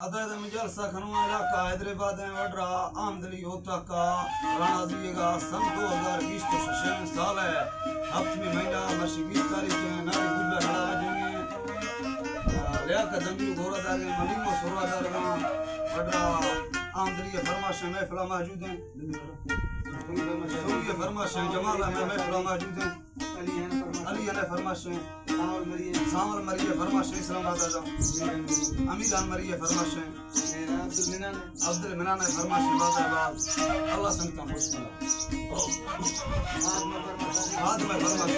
अतः जलसा खनवा इलाका हैदराबाद में वड्रा आमदली होता का राणा दिएगा सन 2020 तो 6 साल है हफ्ते में महीना मर्शी 20 तारीख है नारी गुल्ला खड़ा जाएंगे लिया का दंगी घोड़ा दार मलिंगो सोरा दार वड्रा आमदली फरमाश में फला मौजूद हैं सोरी फरमाश जमाला में फला मौजूद हैं अली ने फरमाश सामर मरिए फरमाश इस्लामाबाद आजा अमीरान मरिए फरमाश अब्दुल मिनान ने फरमाश बाज़ाबाद अल्लाह संगता खुश करा बाद में फरमाश